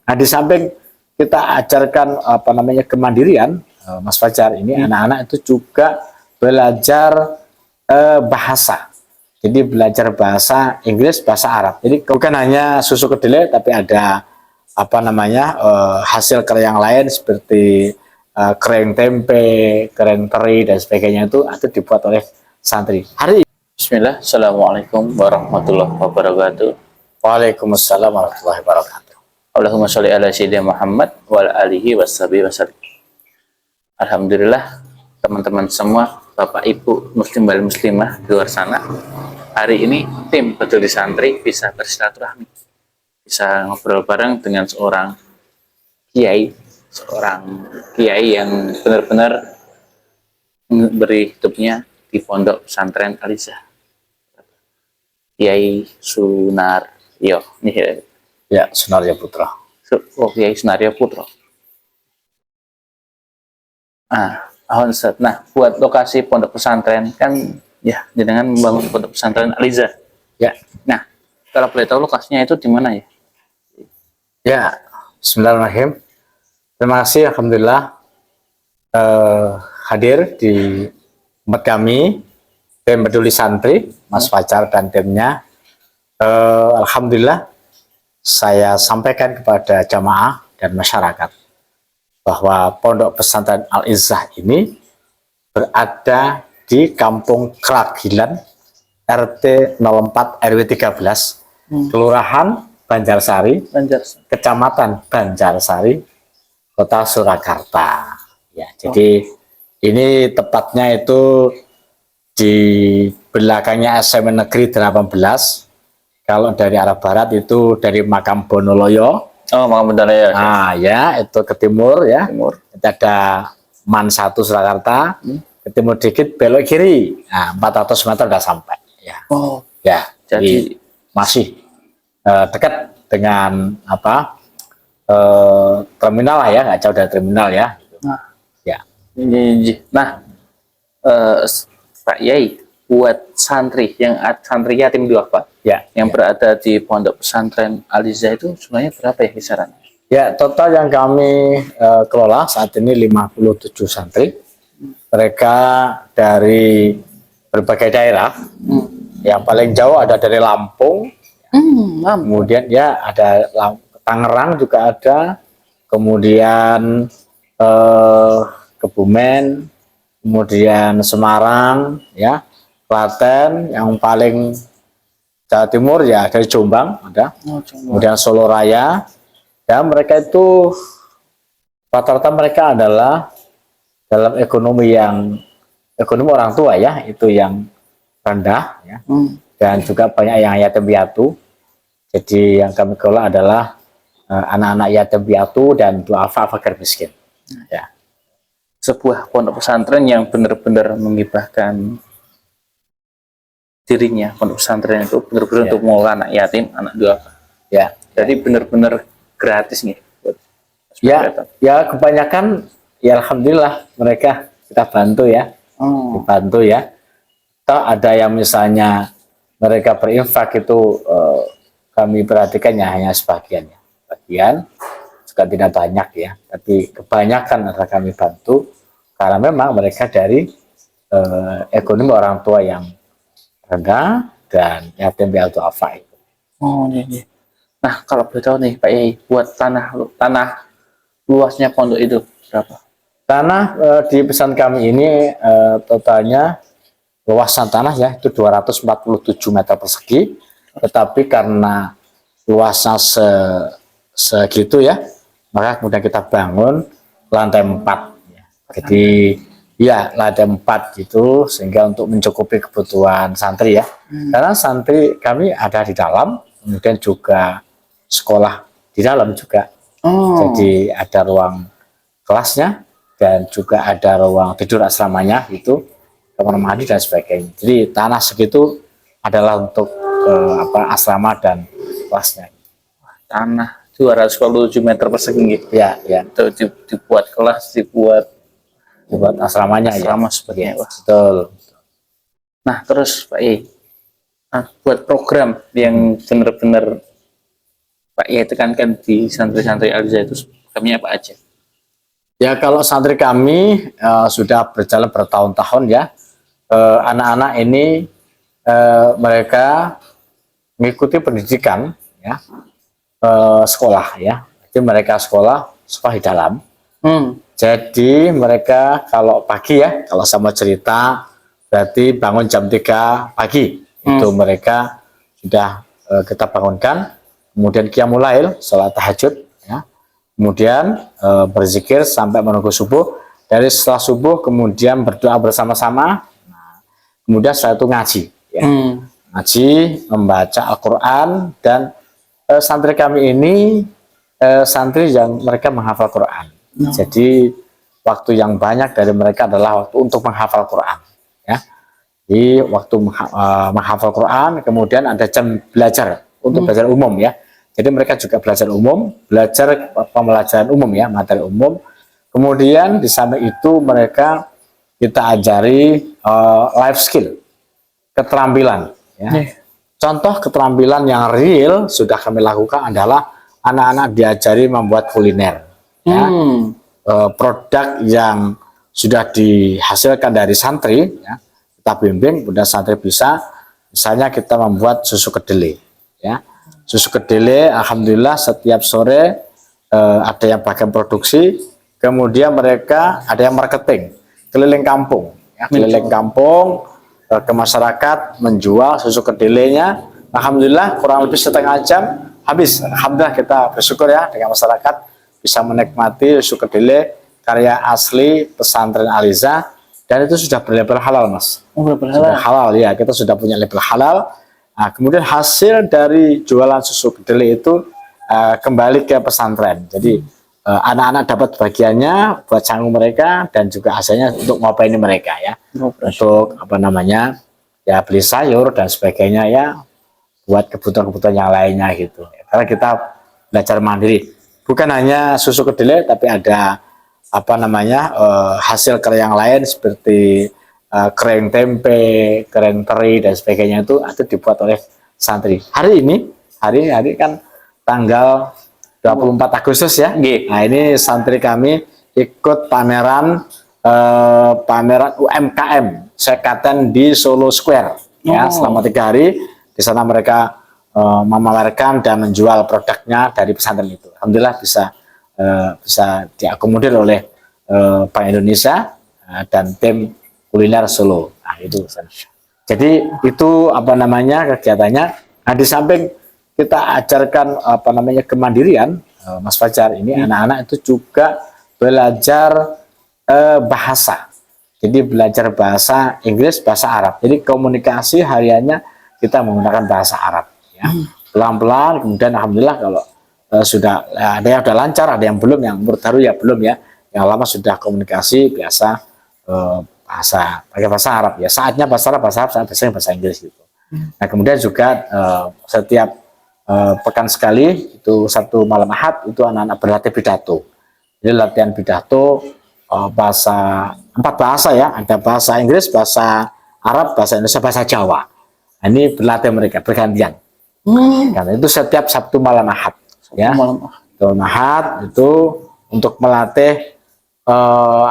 Nah, di samping kita ajarkan apa namanya kemandirian, Mas Fajar, ini anak-anak itu juga belajar bahasa. Jadi belajar bahasa Inggris, bahasa Arab. Jadi bukan hanya susu kedelai, tapi ada apa namanya hasil karya yang lain seperti kering tempe, kering teri dan sebagainya itu dibuat oleh santri. Hari Bismillah, Assalamualaikum warahmatullahi wabarakatuh. Waalaikumsalam warahmatullahi wabarakatuh. Allahumma sholli ala sayyidina Muhammad wa ala alihi washabihi wasallam. Alhamdulillah, teman-teman semua, Bapak Ibu Muslim wal Muslimah di luar sana, hari ini tim Peduli Santri bisa bersilaturahmi, bisa ngobrol bareng dengan seorang kiai yang benar-benar beri hidupnya di Pondok Pesantren Al-Izzah, Kiai Sunaryo. Ya, Sunaryo Putra. Kiai Sunaryo Putra. Nah, buat lokasi pondok pesantren kan ya, dengan membangun pondok pesantren Al-Izzah. Ya. Nah, kalau boleh tahu lokasinya itu di mana ya? Ya, Bismillahirrahmanirrahim. Terima kasih, alhamdulillah hadir di tempat kami, tim Peduli Santri, Mas Fajar dan timnya. Alhamdulillah, saya sampaikan kepada jamaah dan masyarakat bahwa Pondok Pesantren Al-Izzah ini berada di Kampung Keragilan, RT 04 RW 13, Kelurahan Banjarsari, Kecamatan Banjarsari, Kota Surakarta. Ya, jadi ini tepatnya itu di belakangnya SMA Negeri 18. Kalau dari arah barat itu dari Makam Bonoloyo. Oh, Makam Bonoloyo. Nah, ya, itu ke timur ya. Timur. Itu ada Man 1 Surakarta. Ke timur dikit belok kiri. Nah, 400 meter udah sampai. Ya. Oh. Ya, jadi masih dekat dengan apa? Terminal lah ya, nggak jauh dari terminal ya. Nah, ya. Nah, Pak Yai, buat santri santri yatim duafa, yang berada di Pondok Pesantren Al-Izzah itu sebenarnya berapa ya kisarannya? Ya, total yang kami kelola saat ini 57 santri. Mereka dari berbagai daerah. Yang paling jauh ada dari Lampung. Kemudian ya ada Tangerang juga ada. Kemudian Kebumen, kemudian Semarang, ya, Klaten, yang paling Jawa Timur ya dari Jombang ada, kemudian Solo Raya. Ya, mereka itu rata-rata mereka adalah dalam ekonomi orang tua ya, itu yang rendah ya, dan juga banyak yang yatim piatu. Jadi yang kami kelola adalah anak-anak yatim piatu dan duafa fakir miskin. Ya. Sebuah pondok pesantren yang benar-benar mengibahkan dirinya, pondok pesantren itu benar-benar untuk mengelola anak yatim, anak duafa. Ya. Jadi benar-benar gratis nih. Ya, kebanyakan ya alhamdulillah mereka kita bantu ya, dibantu ya. Atau ada yang misalnya mereka berinfak itu kami perhatikan ya hanya sebagian ya. Sebagian juga tidak banyak ya, tapi kebanyakan adalah kami bantu karena memang mereka dari ekonomi orang tua yang rendah dan yatim piatu duafa itu. Oh iya. Nah, kalau boleh tahu nih Pak Yai, buat tanah luasnya pondok itu berapa? Tanah di pesan kami ini totalnya luasan tanah ya itu 247 meter persegi, tetapi karena luasnya segitu ya, maka kemudian kita bangun lantai 4 ya. Jadi ya lantai 4 gitu, sehingga untuk mencukupi kebutuhan santri ya, karena santri kami ada di dalam, kemudian juga sekolah di dalam juga. Jadi ada ruang kelasnya dan juga ada ruang tidur asramanya itu, kamar mandi dan sebagainya. Jadi tanah segitu adalah untuk asrama dan kelasnya. Tanah 247 meter persegi. Ya, ya. Itu dibuat kelas, dibuat asramanya asrama ya. seperti itu. Betul. Nah, terus Pak Yai, buat program yang benar-benar Pak ya tekankan di santri-santri Al-Iza itu kami apa aja? Ya kalau santri kami sudah berjalan bertahun-tahun ya. Anak-anak ini mereka mengikuti pendidikan ya, sekolah ya. Jadi mereka sekolah di dalam. Jadi mereka kalau pagi ya, kalau sama cerita berarti bangun jam 3 pagi. Itu mereka sudah kita bangunkan, kemudian qiyamul lail, sholat tahajud ya. Kemudian berzikir sampai menunggu subuh. Dari setelah subuh kemudian berdoa bersama-sama. Nah, kemudian setelah itu ngaji ya. Ngaji, membaca Al-Quran, dan santri kami ini santri yang mereka menghafal Quran. Jadi waktu yang banyak dari mereka adalah waktu untuk menghafal Quran ya. Di waktu menghafal Quran, kemudian ada jam belajar untuk belajar umum ya. Jadi mereka juga belajar umum, belajar pembelajaran umum ya, materi umum. Kemudian di samping itu mereka kita ajari life skill, keterampilan ya. Contoh keterampilan yang real sudah kami lakukan adalah anak-anak diajari membuat kuliner ya. Produk yang sudah dihasilkan dari santri ya, kita bimbing, kemudian santri bisa, misalnya kita membuat susu kedelai ya. Susu kedelai alhamdulillah setiap sore ada yang bagian produksi, kemudian mereka ada yang marketing keliling kampung ya, keliling kampung ke masyarakat menjual susu kedelainya. Alhamdulillah kurang lebih setengah jam habis. Alhamdulillah kita bersyukur ya dengan masyarakat bisa menikmati susu kedelai karya asli pesantren Al-Iza, dan itu sudah berlabel halal mas. Sudah halal ya, kita sudah punya label halal. Nah, kemudian hasil dari jualan susu kedelai itu kembali ke pesantren. Jadi anak-anak dapat bagiannya buat canggung mereka, dan juga hasilnya untuk ngopaini mereka ya. Untuk apa namanya ya, beli sayur dan sebagainya ya, buat kebutuhan-kebutuhan yang lainnya gitu. Karena kita belajar mandiri. Bukan hanya susu kedelai, tapi ada apa namanya hasil karya yang lain seperti kering tempe, kering teri dan sebagainya itu dibuat oleh santri. Hari ini kan tanggal 24 Agustus ya. Nah ini santri kami ikut pameran UMKM Sekaten di Solo Square ya, selama 3 hari. Di sana mereka memamerkan dan menjual produknya dari pesantren itu. Alhamdulillah bisa diakomodir oleh Bank Indonesia dan tim kuliner Solo. Nah, itu. Jadi itu apa namanya kegiatannya. Nah, di samping kita ajarkan apa namanya kemandirian, Mas Fajar, ini anak-anak itu juga belajar bahasa. Jadi belajar bahasa Inggris, bahasa Arab. Jadi komunikasi hariannya kita menggunakan bahasa Arab ya. Pelan-pelan, kemudian alhamdulillah kalau sudah ada yang sudah lancar, ada yang belum, yang baru ya belum ya. Yang lama sudah komunikasi biasa pakai bahasa Arab ya. Saatnya bahasa Arab, saatnya bahasa Inggris gitu. Nah, kemudian juga setiap pekan sekali itu Sabtu malam Ahad itu anak-anak berlatih pidato. Jadi latihan pidato bahasa 4 bahasa ya, ada bahasa Inggris, bahasa Arab, bahasa Indonesia, bahasa Jawa. Nah, ini berlatih mereka bergantian. Karena itu setiap Sabtu malam Ahad ya. Malam Ahad itu untuk melatih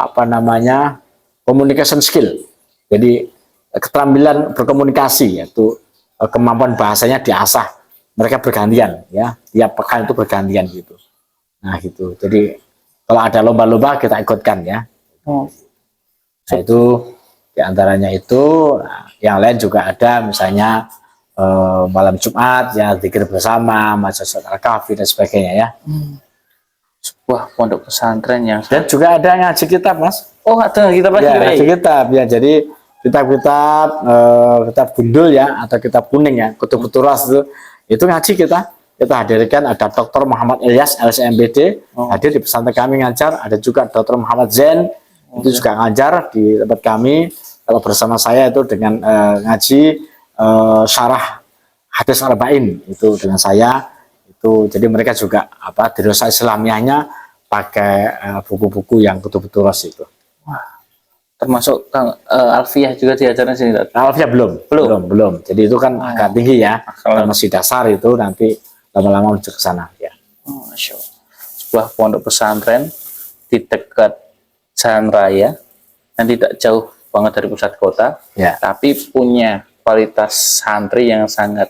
apa namanya communication skill. Jadi keterampilan berkomunikasi, yaitu kemampuan bahasanya diasah. Mereka bergantian ya, tiap pekan itu bergantian gitu. Nah gitu. Jadi kalau ada lomba-lomba kita ikutkan ya. Nah itu diantaranya itu. Nah, yang lain juga ada misalnya malam Jumat ya, zikir bersama, majelis Al-Kahfi dan sebagainya ya. Sebuah pondok pesantren yang dan juga ada ngaji kitab mas. Oh ada kitab ya, ngaji kitab ya. Jadi kitab-kitab kitab gundul ya, atau kitab kuning ya, kutub turas itu ngaji kita hadirkan. Ada Dr. Muhammad Ilyas LCMBD hadir di pesantren kami ngajar. Ada juga Dr. Muhammad Zain itu juga ngajar di tempat kami. Kalau bersama saya itu dengan ngaji syarah hadis arba'in itu dengan saya itu. Jadi mereka juga apa dirasa Islamiahnya pakai buku-buku yang kutub turas itu. Termasuk Alfiyah juga diajarkan sini. Alfiyah belum. Jadi itu kan agak tinggi ya, masih dasar itu. Nanti lama-lama menuju ke sana ya. Masya Allah. Sebuah pondok pesantren di dekat jalan raya yang tidak jauh banget dari pusat kota, Ya. tapi punya kualitas santri yang sangat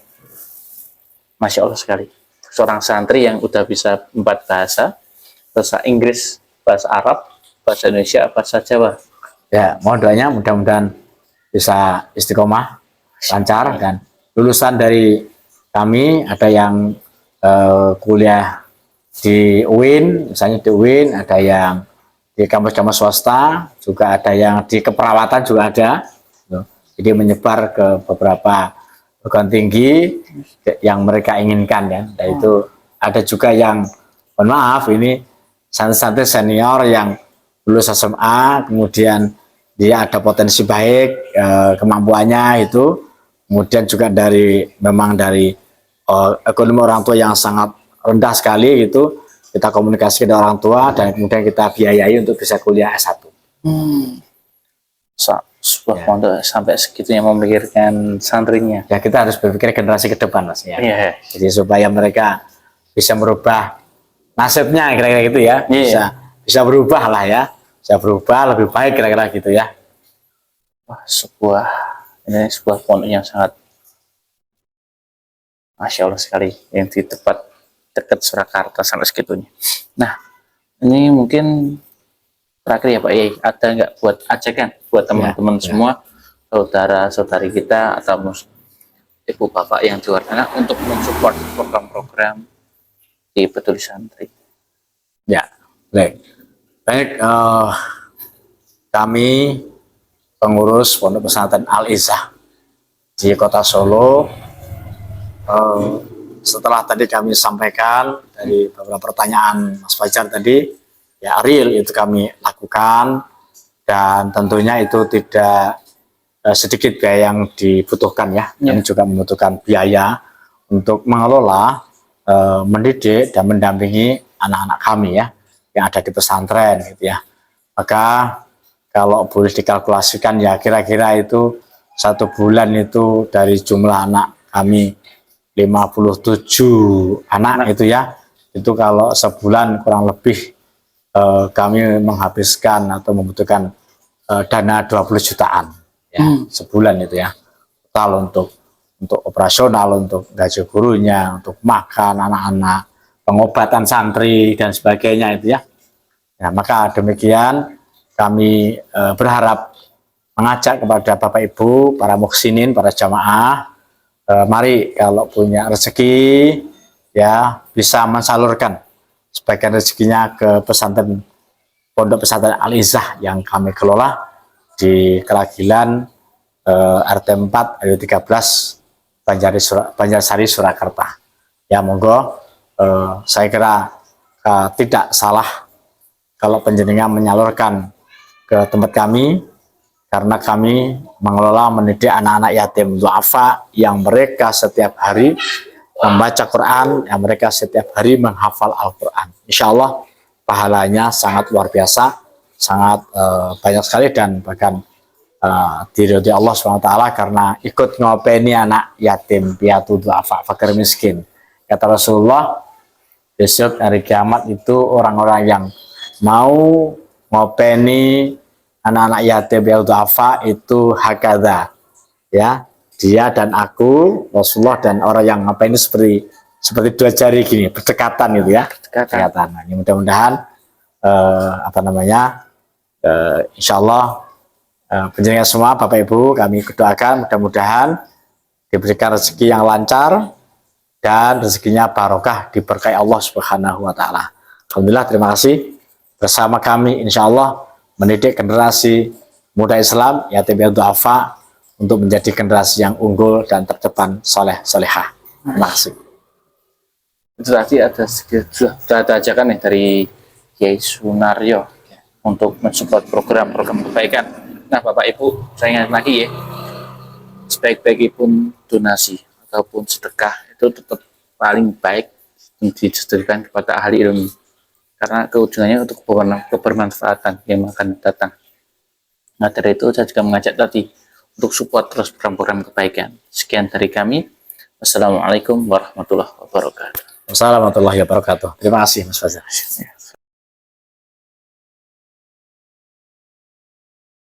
Masya Allah sekali. Seorang santri yang udah bisa 4 bahasa, bahasa Inggris, bahasa Arab, bahasa Indonesia, bahasa Jawa. Ya, mohon doanya mudah-mudahan bisa istiqomah, lancar, dan lulusan dari kami ada yang kuliah di UIN, misalnya di UIN, ada yang di kampus-kampus swasta, juga ada yang di keperawatan juga ada. Jadi menyebar ke beberapa perguruan tinggi yang mereka inginkan ya. Dan itu ada juga yang, mohon maaf, ini santri-santri senior yang lulus SMA, kemudian dia ada potensi baik, kemampuannya itu, kemudian juga memang dari ekonomi orang tua yang sangat rendah sekali gitu, kita komunikasi dengan orang tua dan kemudian kita biayai untuk bisa kuliah S1. Sebuah pondok sampai segitunya memikirkan santrinya. Ya, kita harus berpikir generasi ke depan, Mas ya. Iya. Jadi supaya mereka bisa merubah nasibnya kira-kira gitu ya. Bisa berubah lah ya. Bisa berubah lebih baik kira-kira gitu ya. Wah, ini sebuah pondok yang sangat Masya Allah sekali, yang di tempat dekat Surakarta sampai segitunya. Nah, ini mungkin terakhir ya Pak Yai, ada nggak buat ajakan buat teman-teman semua, saudara-saudari kita atau ibu bapak yang di luar sana untuk mensupport program-program di Peduli Santri? Ya, baik. Kami pengurus Pondok Pesantren Al-Izzah di Kota Solo, setelah tadi kami sampaikan dari beberapa pertanyaan Mas Fajar tadi, ya real itu kami lakukan, dan tentunya itu tidak sedikit biaya yang dibutuhkan ya. Kami juga membutuhkan biaya untuk mengelola, mendidik dan mendampingi anak-anak kami ya yang ada di pesantren gitu ya. Maka kalau boleh dikalkulasikan ya kira-kira itu 1 bulan itu dari jumlah anak kami 57 anak itu ya, itu kalau sebulan kurang lebih kami menghabiskan atau membutuhkan dana 20 jutaan ya, sebulan itu ya, total untuk operasional, untuk gaji gurunya, untuk makan anak-anak, pengobatan santri dan sebagainya itu ya. Nah, maka demikian kami berharap mengajak kepada Bapak Ibu, para muhsinin, para jamaah, mari kalau punya rezeki ya bisa mensalurkan sebagian rezekinya ke pesantren Pondok Pesantren Al-Izzah yang kami kelola di Keragilan RT 4 RW 13 Banjarsari Surakarta. Ya monggo, saya kira tidak salah kalau panjenengan menyalurkan ke tempat kami, karena kami mengelola mendidik anak-anak yatim duafa yang mereka setiap hari membaca Quran, yang mereka setiap hari menghafal Al-Quran. Insya Allah pahalanya sangat luar biasa, sangat banyak sekali, dan bahkan diridhoi Allah SWT karena ikut ngopeni anak yatim piatu duafa fakir miskin. Kata Rasulullah, besok hari kiamat itu orang-orang yang mau ngopeni anak-anak yatim piatu duafa itu hakadha ya, dia dan aku, Rasulullah, dan orang yang ngapain ini seperti 2 jari gini, berdekatan gitu ya, berdekatan. Nah, ini mudah-mudahan insya Allah penjaringan semua Bapak Ibu kami doakan mudah-mudahan diberikan rezeki yang lancar dan rezekinya barokah, diberkahi Allah Subhanahu wa Ta'ala. Alhamdulillah, terima kasih. Bersama kami insya Allah mendidik generasi muda Islam yatim piatu duafa untuk menjadi generasi yang unggul dan terdepan, soleh solehah. Terima kasih. Itu tadi ada ajakan nih dari Kiai Sunaryo untuk mensupport program-program kebaikan. Nah Bapak Ibu, saya ingat lagi ya, sebaik-baikipun donasi ataupun sedekah itu tetap paling baik disedekahkan kepada ahli ilmu, karena keujungannya untuk kebermanfaatan yang akan datang. Nah dari itu saya juga mengajak tadi untuk support terus program-program kebaikan. Sekian dari kami. Wassalamualaikum warahmatullahi wabarakatuh. Wassalamualaikum warahmatullahi wabarakatuh. Terima kasih Mas Fajar.